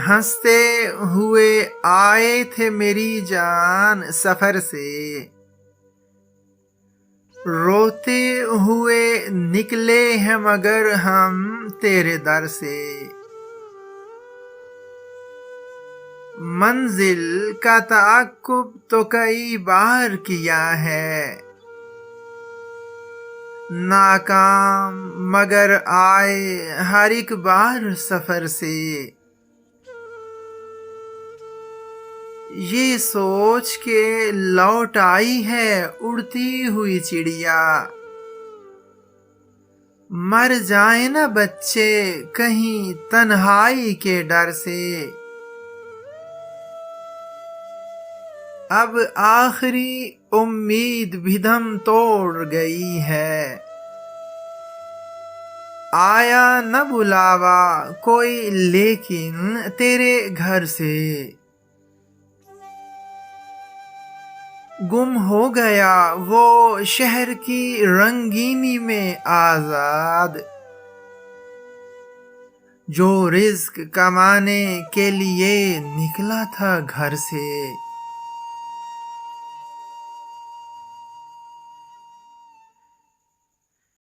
हंसते हुए आए थे मेरी जान सफर से, रोते हुए निकले हैं मगर हम तेरे दर से। मंजिल का ताक़ुब तो कई बार किया है, नाकाम मगर आए हर एक बार सफर से। ये सोच के लौट आई है उड़ती हुई चिड़िया, मर जाए ना बच्चे कहीं तन्हाई के डर से। अब आखिरी उम्मीद भी दम तोड़ गई है, आया न बुलावा कोई लेकिन तेरे घर से। गुम हो गया वो शहर की रंगीनी में आजाद, जो रिज्क कमाने के लिए निकला था घर से।